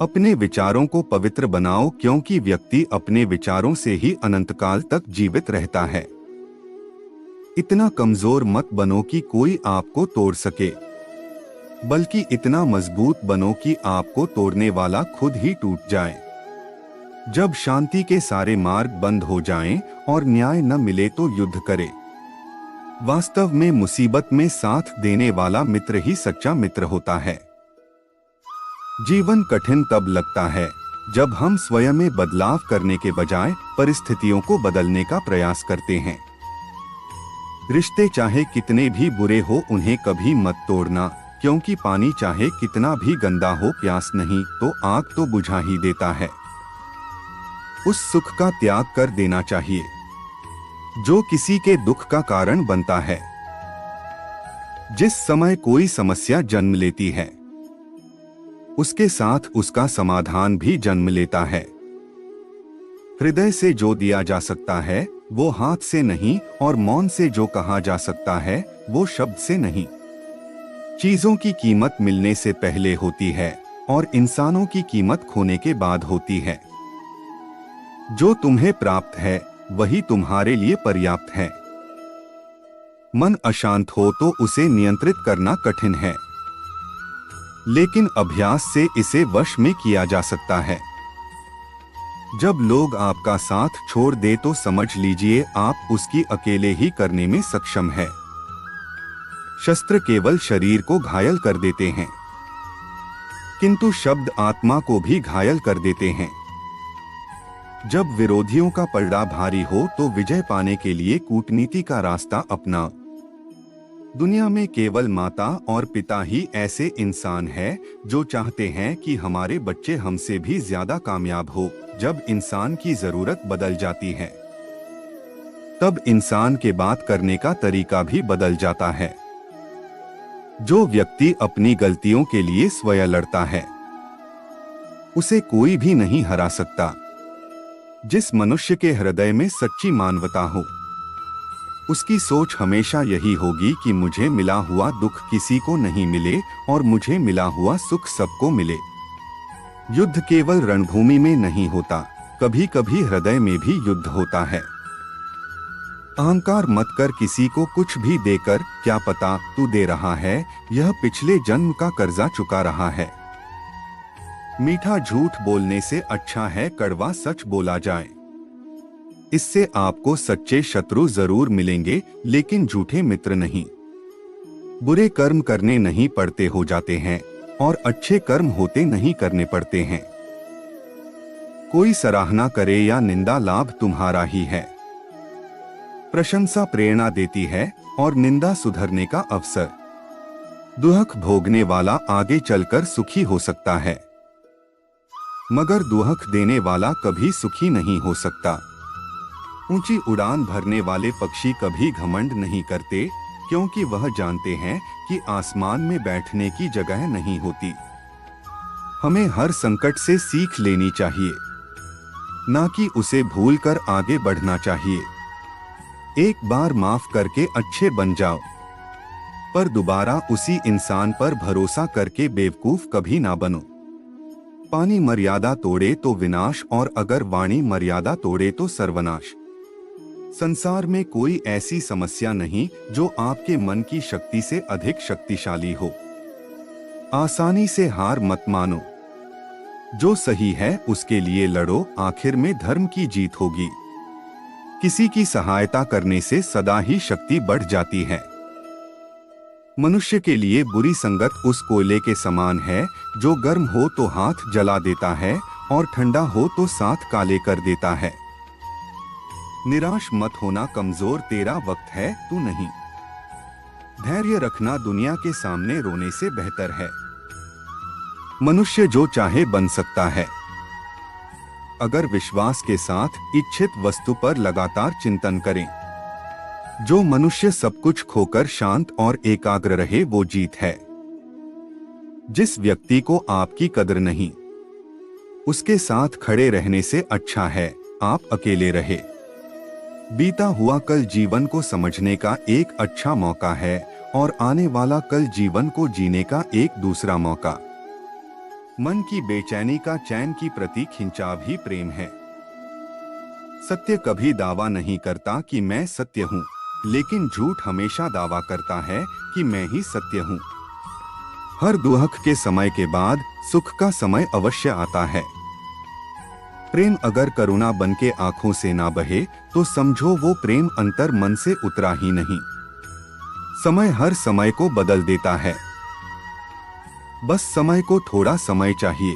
अपने विचारों को पवित्र बनाओ, क्योंकि व्यक्ति अपने विचारों से ही अनंतकाल तक जीवित रहता है। इतना कमजोर मत बनो कि कोई आपको तोड़ सके, बल्कि इतना मजबूत बनो कि आपको तोड़ने वाला खुद ही टूट जाए। जब शांति के सारे मार्ग बंद हो जाएं और न्याय न मिले तो युद्ध करें। वास्तव में मुसीबत में साथ देने वाला मित्र ही सच्चा मित्र होता है। जीवन कठिन तब लगता है जब हम स्वयं में बदलाव करने के बजाय परिस्थितियों को बदलने का प्रयास करते हैं। रिश्ते चाहे कितने भी बुरे हो, उन्हें कभी मत तोड़ना, क्योंकि पानी चाहे कितना भी गंदा हो, प्यास नहीं तो आग तो बुझा ही देता है। उस सुख का त्याग कर देना चाहिए जो किसी के दुख का कारण बनता है। जिस समय कोई समस्या जन्म लेती है, उसके साथ उसका समाधान भी जन्म लेता है। हृदय से जो दिया जा सकता है वो हाथ से नहीं, और मौन से जो कहा जा सकता है वो शब्द से नहीं। चीजों की कीमत मिलने से पहले होती है और इंसानों की कीमत खोने के बाद होती है। जो तुम्हें प्राप्त है वही तुम्हारे लिए पर्याप्त है। मन अशांत हो तो उसे नियंत्रित करना कठिन है, लेकिन अभ्यास से इसे वश में किया जा सकता है। जब लोग आपका साथ छोड़ दे तो समझ लीजिए आप उसकी अकेले ही करने में सक्षम है। शस्त्र केवल शरीर को घायल कर देते हैं, किंतु शब्द आत्मा को भी घायल कर देते हैं। जब विरोधियों का पलड़ा भारी हो तो विजय पाने के लिए कूटनीति का रास्ता अपनाओ। दुनिया में केवल माता और पिता ही ऐसे इंसान हैं जो चाहते हैं कि हमारे बच्चे हमसे भी ज्यादा कामयाब हो। जब इंसान की जरूरत बदल जाती है तब इंसान के बात करने का तरीका भी बदल जाता है। जो व्यक्ति अपनी गलतियों के लिए स्वयं लड़ता है उसे कोई भी नहीं हरा सकता। जिस मनुष्य के हृदय में सच्ची मानवता हो, उसकी सोच हमेशा यही होगी कि मुझे मिला हुआ दुख किसी को नहीं मिले और मुझे मिला हुआ सुख सबको मिले। युद्ध केवल रणभूमि में नहीं होता, कभी कभी हृदय में भी युद्ध होता है। अहंकार मत कर किसी को कुछ भी देकर, क्या पता तू दे रहा है यह पिछले जन्म का कर्जा चुका रहा है। मीठा झूठ बोलने से अच्छा है कड़वा सच बोला जाए। इससे आपको सच्चे शत्रु जरूर मिलेंगे, लेकिन झूठे मित्र नहीं। बुरे कर्म करने नहीं पड़ते हो जाते हैं और अच्छे कर्म होते नहीं करने पड़ते हैं। कोई सराहना करे या निंदा लाभ तुम्हारा ही है। प्रशंसा प्रेरणा देती है और निंदा सुधरने का अवसर। दुख भोगने वाला आगे चलकर सुखी हो सकता है, मगर दुख देने वाला कभी सुखी नहीं हो सकता। ऊंची उड़ान भरने वाले पक्षी कभी घमंड नहीं करते, क्योंकि वह जानते हैं कि आसमान में बैठने की जगह नहीं होती। हमें हर संकट से सीख लेनी चाहिए, ना कि उसे भूलकर आगे बढ़ना चाहिए। एक बार माफ करके अच्छे बन जाओ, पर दोबारा उसी इंसान पर भरोसा करके बेवकूफ कभी ना बनो। पानी मर्यादा तोड़े तो विनाश, और अगर वाणी मर्यादा तोड़े तो सर्वनाश। संसार में कोई ऐसी समस्या नहीं जो आपके मन की शक्ति से अधिक शक्तिशाली हो। आसानी से हार मत मानो। जो सही है उसके लिए लड़ो, आखिर में धर्म की जीत होगी। किसी की सहायता करने से सदा ही शक्ति बढ़ जाती है। मनुष्य के लिए बुरी संगत उस कोयले के समान है जो गर्म हो तो हाथ जला देता है और ठंडा हो तो साथ काले कर देता है। निराश मत होना कमजोर, तेरा वक्त है, तू नहीं। धैर्य रखना दुनिया के सामने रोने से बेहतर है। मनुष्य जो चाहे बन सकता है, अगर विश्वास के साथ इच्छित वस्तु पर लगातार चिंतन करें। जो मनुष्य सब कुछ खोकर शांत और एकाग्र रहे वो जीत है। जिस व्यक्ति को आपकी कदर नहीं, उसके साथ खड़े रहने से अच्छा है आप अकेले रहे। बीता हुआ कल जीवन को समझने का एक अच्छा मौका है और आने वाला कल जीवन को जीने का एक दूसरा मौका। मन की बेचैनी का चैन की प्रति खिंचाव ही प्रेम है। सत्य कभी दावा नहीं करता कि मैं सत्य हूँ, लेकिन झूठ हमेशा दावा करता है कि मैं ही सत्य हूँ। हर दुख के समय के बाद सुख का समय अवश्य आता है। प्रेम अगर करुणा बन के आंखों से ना बहे तो समझो वो प्रेम अंतर मन से उतरा ही नहीं। समय हर समय को बदल देता है, बस समय को थोड़ा समय चाहिए।